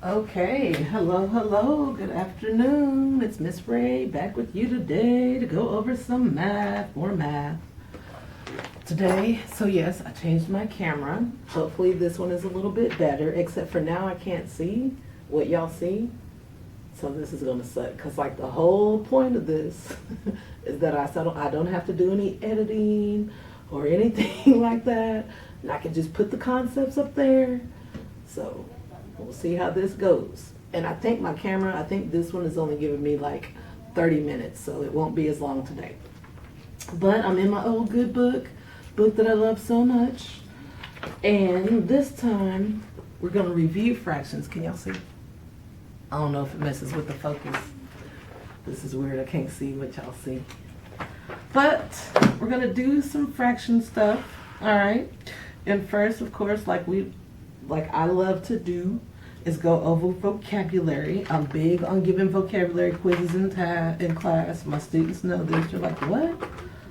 Okay, hello, good afternoon. It's Miss Ray back with you today to go over some more math. Today, so yes, I changed my camera. Hopefully this one is a little bit better, except for now I can't see what y'all see. So this is gonna suck, because like the whole point of this is that I don't have to do any editing or anything like that. And I can just put the concepts up there. So we'll see how this goes. And I think this one is only giving me like 30 minutes, so it won't be as long today. But I'm in my old good book that I love so much. And this time, we're gonna review fractions. Can y'all see? I don't know if it messes with the focus. This is weird, I can't see what y'all see. But we're gonna do some fraction stuff, all right? And first, of course, like I love to do, is go over vocabulary. I'm big on giving vocabulary quizzes in class. My students know this. They're like, what?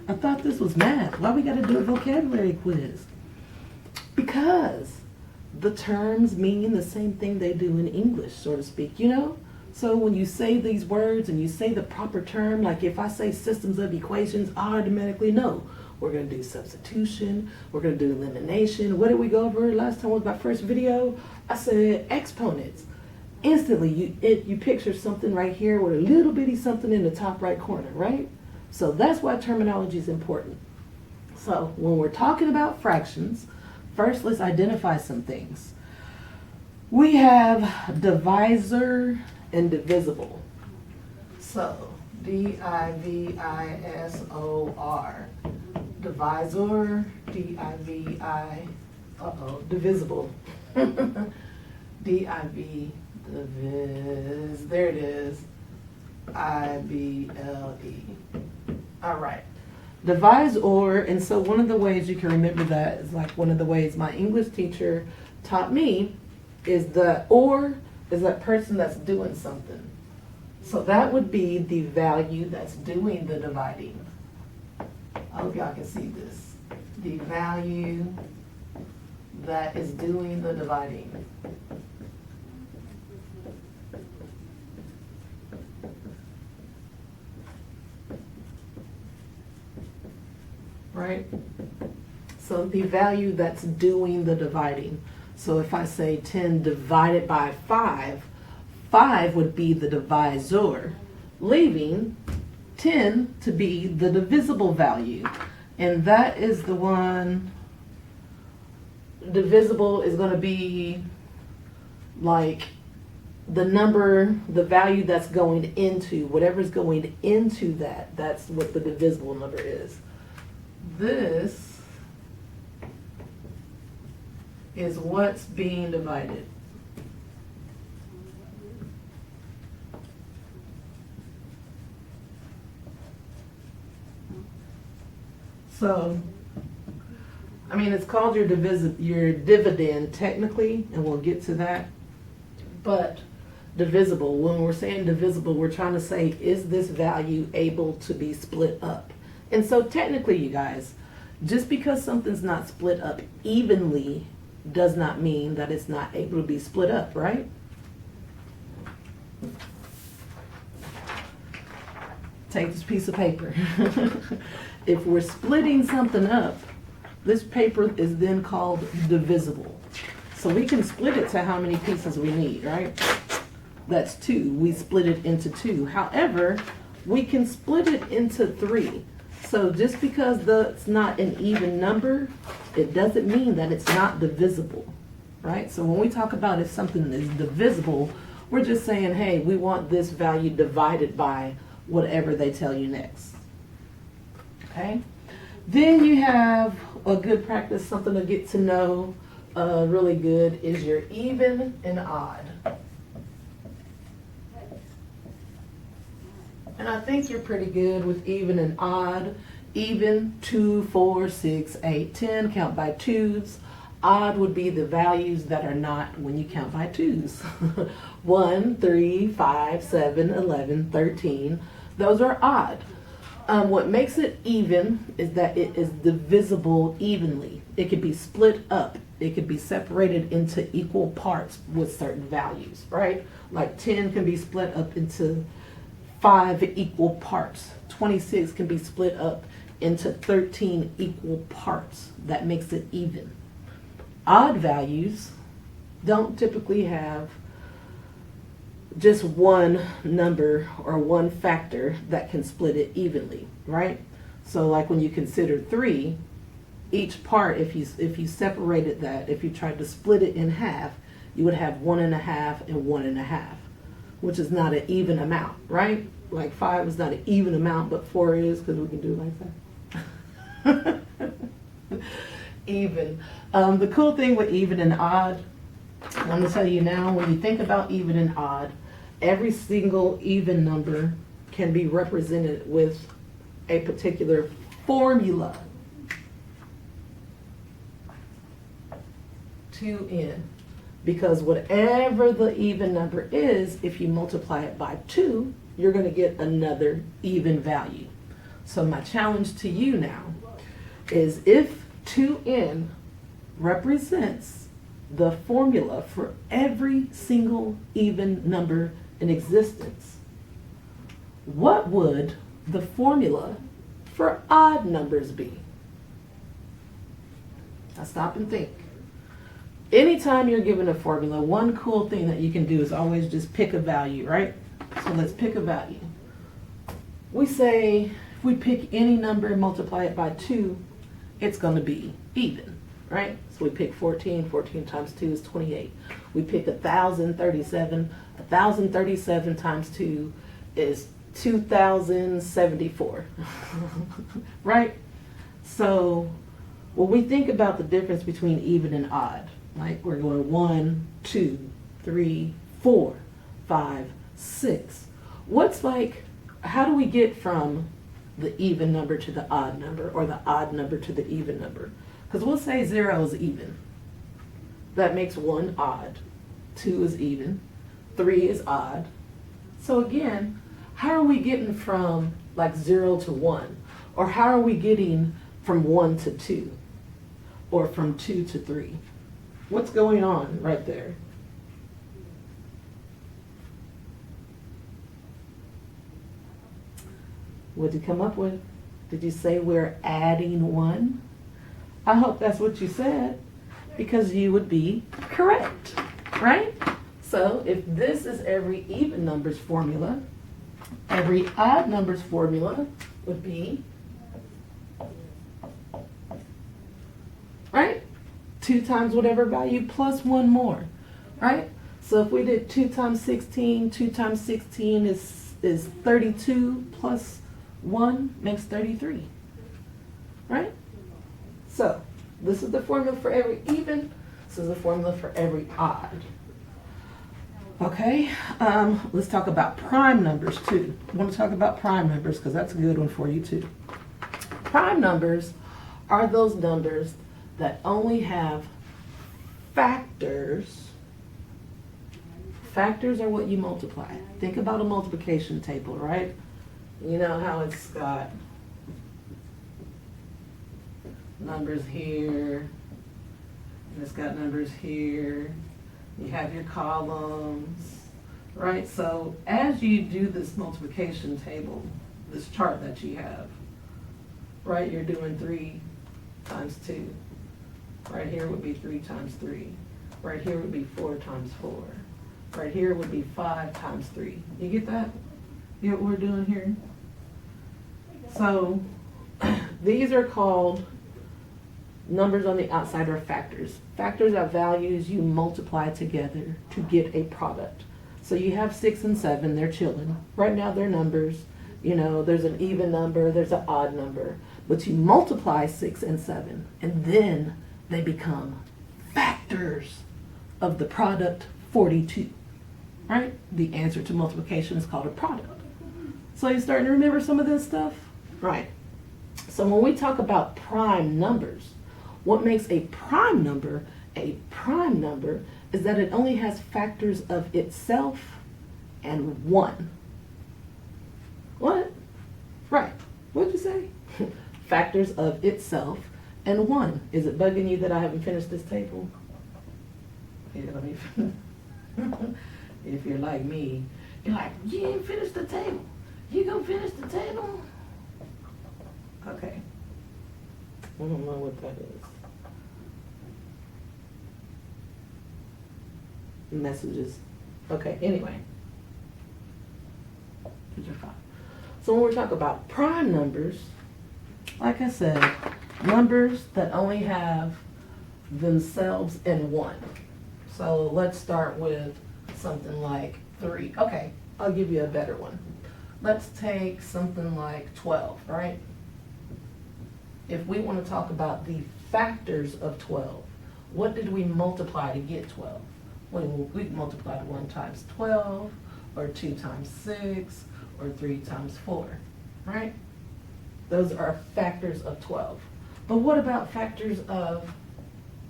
I thought this was math. Why we gotta do a vocabulary quiz? Because the terms mean the same thing they do in English, so to speak, you know? So when you say these words and you say the proper term, like if I say systems of equations, I automatically know. We're going to do substitution. We're going to do elimination. What did we go over last time was my first video? I said exponents. Instantly, you picture something right here with a little bitty something in the top right corner, right? So that's why terminology is important. So when we're talking about fractions, first let's identify some things. We have divisor and divisible. So D-I-V-I-S-O-R. Divisor, D-I-V-I, divisible. D-I-V, there it is, I-B-L-E. All right. Divisor, and so one of the ways you can remember that is like one of the ways my English teacher taught me is the or is that person that's doing something. So that would be the value that's doing the dividing. I hope y'all can see this. The value that is doing the dividing. Right? So the value that's doing the dividing. So if I say 10 divided by 5, 5 would be the divisor, leaving 10 to be the divisible value. And that is the one, divisible is going to be like the number, the value that's going into, whatever's going into that, that's what the divisible number is. This is what's being divided. So, I mean, it's called your dividend technically, and we'll get to that. But divisible, when we're saying divisible, we're trying to say, is this value able to be split up? And so technically, you guys, just because something's not split up evenly does not mean that it's not able to be split up, right? Take this piece of paper. If we're splitting something up, this paper is then called divisible. So we can split it to how many pieces we need, right? That's 2. We split it into 2. However, we can split it into 3. So just because it's not an even number, it doesn't mean that it's not divisible, right? So when we talk about if something is divisible, we're just saying, hey, we want this value divided by whatever they tell you next. Okay? Then you have a good practice, something to get to know really good, is your even and odd. And I think you're pretty good with even and odd. Even, 2, 4, 6, 8, 10, count by 2s. Odd would be the values that are not when you count by 2s. 1, 3, 5, 7, 11, 13. Those are odd. What makes it even is that it is divisible evenly. It can be split up it could be separated into equal parts with certain values, right? Like 10 can be split up into 5 equal parts. 26 can be split up into 13 equal parts. That makes it even. Odd values don't typically have just one number or one factor that can split it evenly, right? So like when you consider 3, each part, if you separated that, if you tried to split it in half, you would have 1.5 and 1.5, which is not an even amount, right? Like 5 is not an even amount, but 4 is, because we can do it like that. Even. The cool thing with even and odd, I'm going to tell you now, when you think about even and odd, every single even number can be represented with a particular formula. 2n. Because whatever the even number is, if you multiply it by 2, you're going to get another even value. So my challenge to you now is, if 2n represents the formula for every single even number in existence, what would the formula for odd numbers be? Now stop and think. Anytime you're given a formula, one cool thing that you can do is always just pick a value, right? So let's pick a value. We say if we pick any number and multiply it by 2, it's going to be even, right? So we pick 14. 14 times 2 is 28. We pick 1,037. 1,037 times 2 is 2,074, right? So when we think about the difference between even and odd, like we're going 1, 2, 3, 4, 5, 6. What's like, how do we get from the even number to the odd number, or the odd number to the even number? Because we'll say 0 is even. That makes 1 odd. 2 is even. 3 is odd. So again, how are we getting from like 0 to 1? Or how are we getting from 1 to 2? Or from 2 to 3? What's going on right there? What did you come up with? Did you say we're adding 1? I hope that's what you said, because you would be correct, right? So if this is every even numbers formula, every odd numbers formula would be, right? 2 times whatever value plus 1 more, right? So if we did 2 times 16, 2 times 16 is 32 plus 1 makes 33, right? So this is the formula for every even. This is the formula for every odd. Okay, let's talk about prime numbers too. I want to talk about prime numbers because that's a good one for you too. Prime numbers are those numbers that only have factors. Factors are what you multiply. Think about a multiplication table, right? You know how it's got numbers here, and it's got numbers here. You have your columns, right? So as you do this multiplication table, this chart that you have, right, you're doing 3 times 2. Right here would be 3 times 3. Right here would be 4 times 4. Right here would be 5 times 3. You get that? You get what we're doing here? So these are called numbers on the outside, are factors. Factors are values you multiply together to get a product. So you have 6 and 7, they're chilling. Right now they're numbers. You know, there's an even number, there's an odd number. But you multiply 6 and 7, and then they become factors of the product 42, right? The answer to multiplication is called a product. So you're starting to remember some of this stuff? Right. So when we talk about prime numbers, what makes a prime number is that it only has factors of itself and 1. What? Right. What did you say? Factors of itself and 1. Is it bugging you that I haven't finished this table? Here, let me if you're like me, you're like, you ain't finished the table. You gonna finish the table? Okay. I don't know what that is. Messages. Okay, anyway. Picture 5. So when we're talking about prime numbers, like I said, numbers that only have themselves in 1. So let's start with something like 3. Okay, I'll give you a better one. Let's take something like 12, right? If we want to talk about the factors of 12, what did we multiply to get 12? When we multiplied 1 times 12, or 2 times 6, or 3 times 4, right? Those are factors of 12. But what about factors of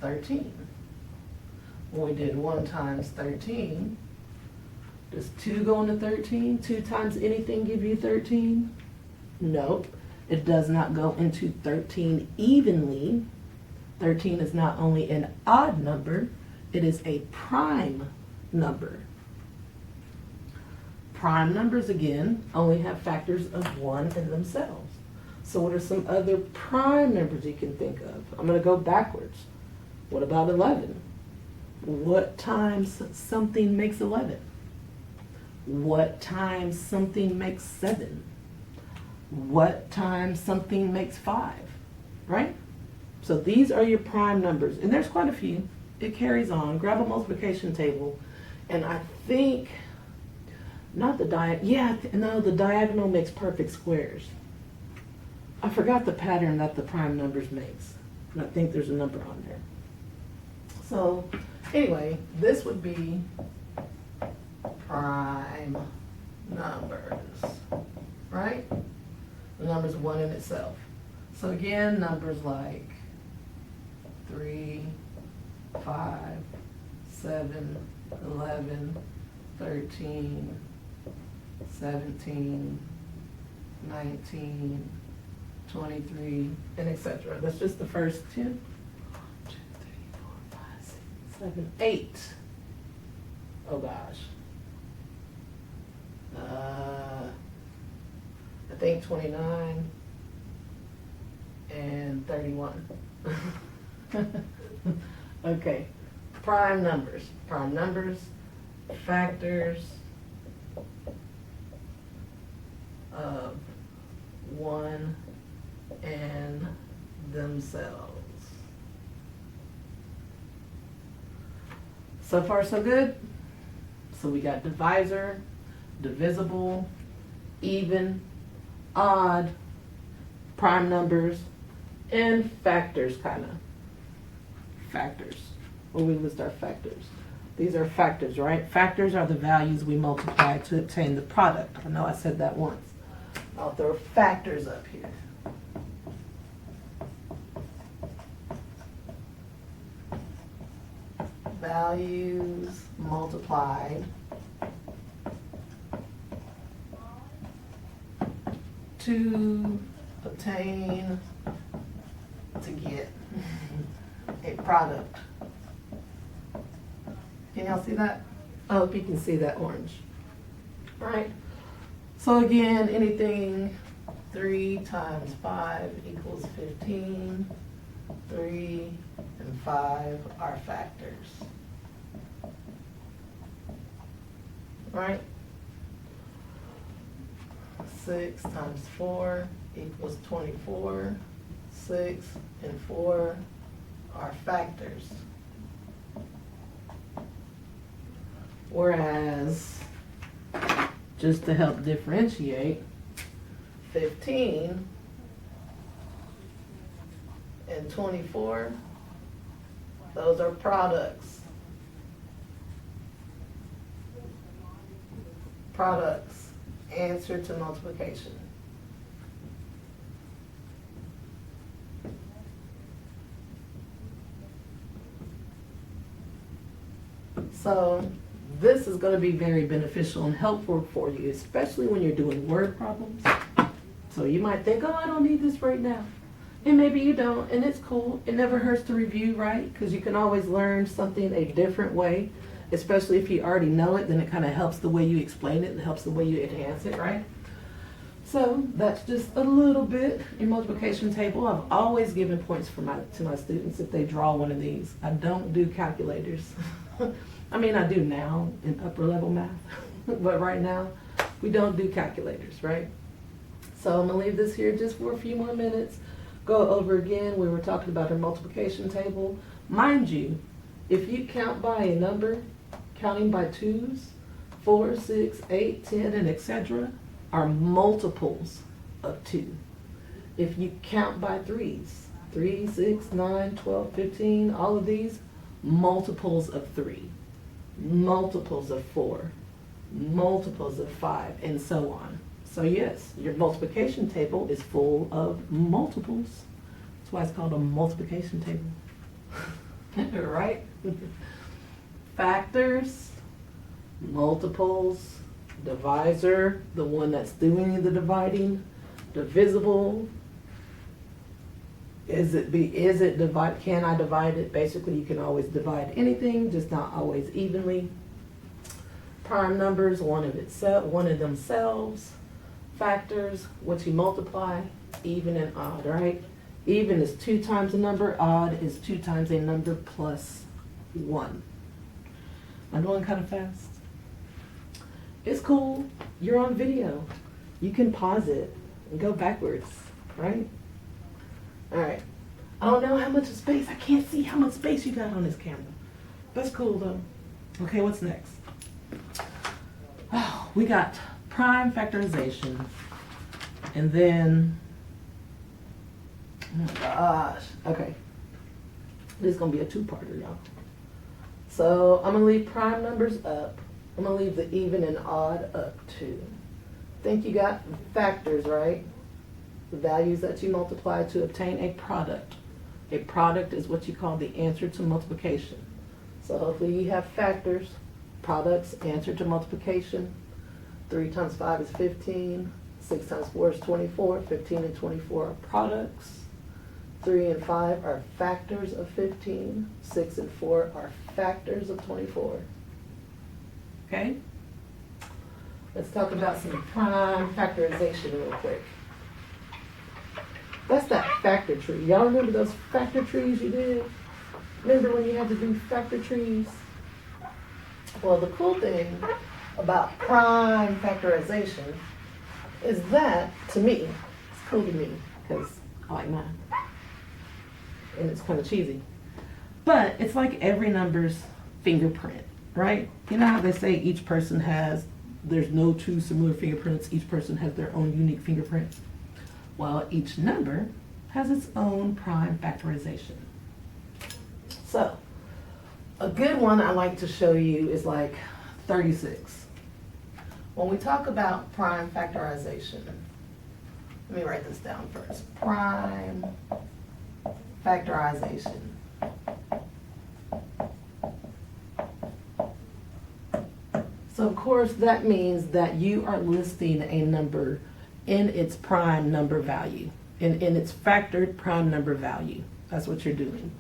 13? When we did 1 times 13, does 2 go into 13? 2 times anything give you 13? Nope. It does not go into 13 evenly. 13 is not only an odd number, it is a prime number. Prime numbers, again, only have factors of 1 in themselves. So what are some other prime numbers you can think of? I'm going to go backwards. What about 11? What times something makes 11? What times something makes 7? What times something makes 5? Right? So these are your prime numbers. And there's quite a few. It carries on. Grab a multiplication table. And I think, not the the diagonal makes perfect squares. I forgot the pattern that the prime numbers makes. And I think there's a number on there. So anyway, this would be prime numbers, right? The number's 1 in itself. So again, numbers like 3, 5, 7, 11, 13, 17, 19, 23, and etc. That's just the first 2. 1, 2, 3, 4, 5, 6, 7, 8. Oh gosh. I think 29 and 31. Okay. Prime numbers. Prime numbers, factors of 1 and themselves. So far, so good. So we got divisor, divisible, even, odd, prime numbers, and factors, kind of. Factors. When we list our factors. These are factors, right? Factors are the values we multiply to obtain the product. I know I said that once. I'll throw factors up here. Values multiplied to obtain, to get a product. Can y'all see that? I hope you can see that orange. All right. So again, anything 3 times 5 equals 15. 3 and 5 are factors. Right? 6 times 4 equals 24. 6 and 4 are factors. Whereas, just to help differentiate, 15 and 24, those are products. Products, answer to multiplication. So this is going to be very beneficial and helpful for you, especially when you're doing word problems. So you might think, oh, I don't need this right now. And maybe you don't, and it's cool. It never hurts to review, right? Because you can always learn something a different way, especially if you already know it, then it kind of helps the way you explain it and helps the way you enhance it, right? So that's just a little bit your multiplication table. I've always given points to my students if they draw one of these. I don't do calculators. I mean, I do now in upper level math, but right now we don't do calculators, right? So I'm gonna leave this here just for a few more minutes. Go over again. We were talking about our multiplication table. Mind you, if you count by a number, counting by 2s, 4, 6, 8, 10, and etc. are multiples of 2. If you count by 3s, 3, 6, 9, 12, 15, all of these, multiples of 3, multiples of 4, multiples of 5, and so on. So yes, your multiplication table is full of multiples. That's why it's called a multiplication table. Right? Factors, multiples, divisor, the one that's doing the dividing, divisible, can I divide it? Basically, you can always divide anything, just not always evenly. Prime numbers, one of themselves. Factors, what you multiply, even and odd, right? Even is 2 times a number, odd is 2 times a number plus 1. I'm going kind of fast. It's cool. You're on video. You can pause it and go backwards, right? All right. I don't know how much space. I can't see how much space you got on this camera. That's cool though. Okay, what's next? Oh, we got prime factorization. And then, oh my gosh. Okay. This is going to be a two-parter, y'all. So I'm going to leave prime numbers up. I'm going to leave the even and odd up too. Think you got factors, right? The values that you multiply to obtain a product. A product is what you call the answer to multiplication. So hopefully you have factors, products, answer to multiplication. 3 times 5 is 15. 6 times 4 is 24. 15 and 24 are products. 3 and 5 are factors of 15. 6 and 4 are factors of 24. Okay? Let's talk about some prime factorization real quick. That's that factor tree. Y'all remember those factor trees you did? Remember when you had to do factor trees? Well, the cool thing about prime factorization is that, to me, it's cool to me because I like mine. And it's kind of cheesy. But it's like every number's fingerprint, right? You know how they say each person there's no two similar fingerprints, each person has their own unique fingerprint? Well, each number has its own prime factorization. So, a good one I like to show you is like 36. When we talk about prime factorization, let me write this down first. Prime factorization. So of course that means that you are listing a number in its prime number value, in its factored prime number value. That's what you're doing.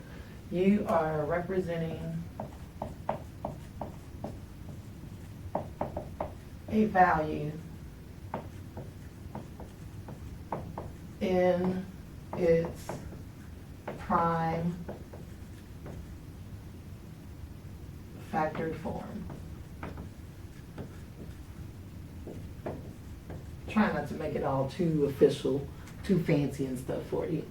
You are representing a value in its prime factored form. Try not to make it all too official, too fancy and stuff for you.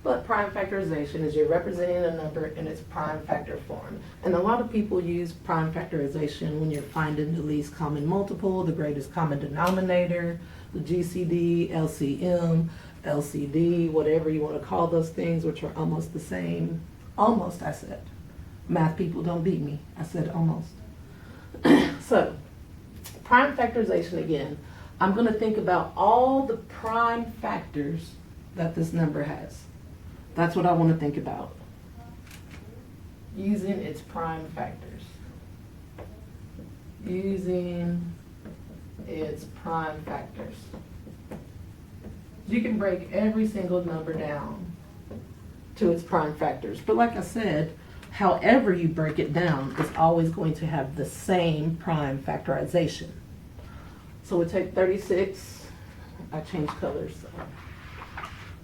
But prime factorization is you're representing a number in its prime factor form. And a lot of people use prime factorization when you're finding the least common multiple, the greatest common denominator, the GCD, LCM, LCD, whatever you want to call those things, which are almost the same. Almost, I said. Math people don't beat me. I said almost. So, prime factorization again. I'm going to think about all the prime factors that this number has. That's what I want to think about. Using its prime factors. Using its prime factors. You can break every single number down to its prime factors. But like I said, however you break it down, it's always going to have the same prime factorization. So we take 36, I changed colors, so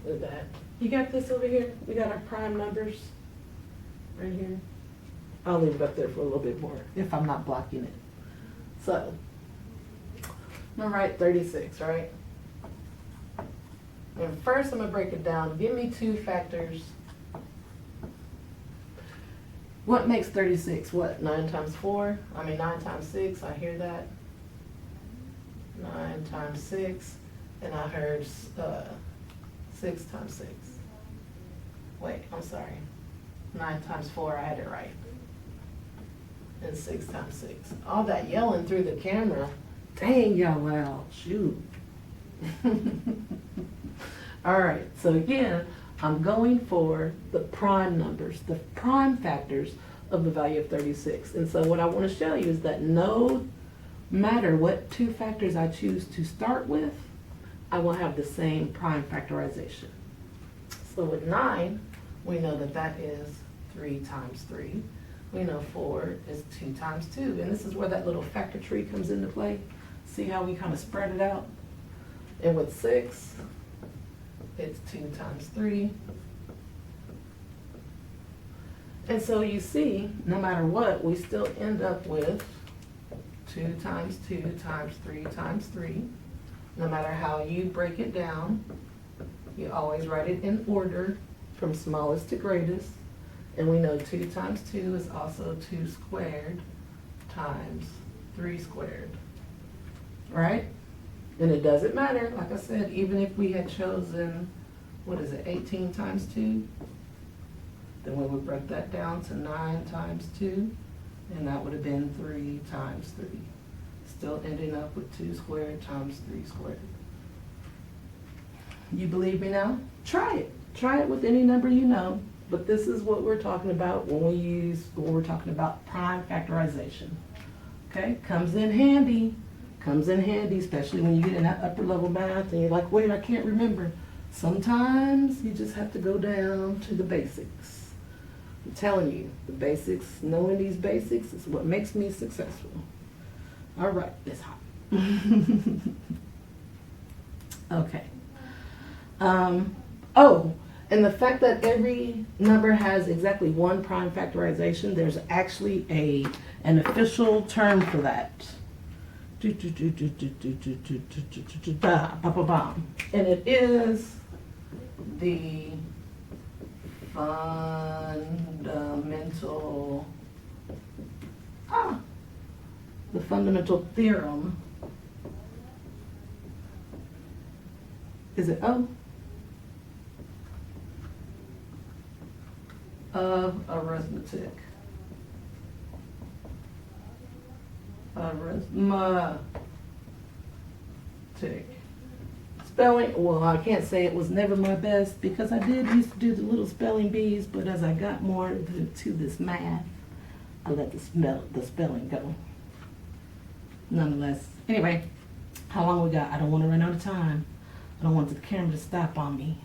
look at that. You got this over here? We got our prime numbers right here. I'll leave it up there for a little bit more if I'm not blocking it. So, I'm gonna write 36, right? And first I'm gonna break it down. Give me two factors. What makes 36? What, 9 times 4? I mean 9 times 6, I hear that. 9 times 6, and I heard 6 times 6. Wait, I'm sorry. 9 times 4, I had it right. And 6 times 6. All that yelling through the camera. Dang, y'all loud. Shoot. All right, so again, I'm going for the prime numbers, the prime factors of the value of 36. And so what I want to show you is that no matter what two factors I choose to start with, I will have the same prime factorization. So with 9, we know that that is 3 times 3. We know 4 is 2 times 2. And this is where that little factor tree comes into play. See how we kind of spread it out? And with 6, it's 2 times 3. And so you see, no matter what, we still end up with 2 times 2 times 3 times 3. No matter how you break it down, you always write it in order from smallest to greatest. And we know 2 times 2 is also 2 squared times 3 squared. Right? And it doesn't matter, like I said, even if we had chosen, what is it, 18 times 2? Then we would break that down to 9 times 2, and that would have been 3 times 3. Still ending up with 2 squared times 3 squared. You believe me now? Try it. Try it with any number you know, but this is what we're talking about when we're talking about prime factorization. Okay, comes in handy. Comes in handy, especially when you get in that upper level math and you're like, wait, I can't remember. Sometimes you just have to go down to the basics. I'm telling you, the basics, knowing these basics is what makes me successful. All right, it's hot. Okay. Oh, and the fact that every number has exactly one prime factorization, there's actually an official term for that. And it is the fundamental theorem. Is it O? Of arithmetic. Arithmetic. Spelling, well, I can't say it was never my best because I did used to do the little spelling bees, but as I got more to this math, I let the spelling go. Nonetheless, anyway, how long we got? I don't want to run out of time. I don't want the camera to stop on me.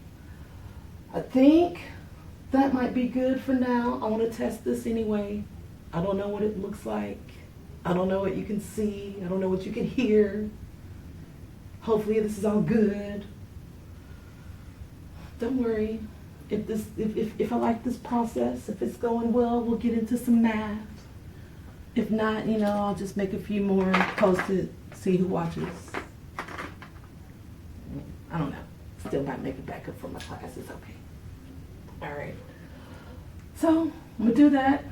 I think that might be good for now. I want to test this anyway. I don't know what it looks like. I don't know what you can see. I don't know what you can hear. Hopefully this is all good. Don't worry. If I like this process, if it's going well, we'll get into some math. If not, you know, I'll just make a few more, post it, see who watches. I don't know. Still might make a backup for my class. It's okay. All right. So I'm gonna do that.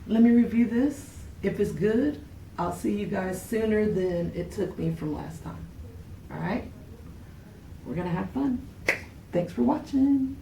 Let me review this. If it's good, I'll see you guys sooner than it took me from last time. All right? We're gonna have fun. Thanks for watching.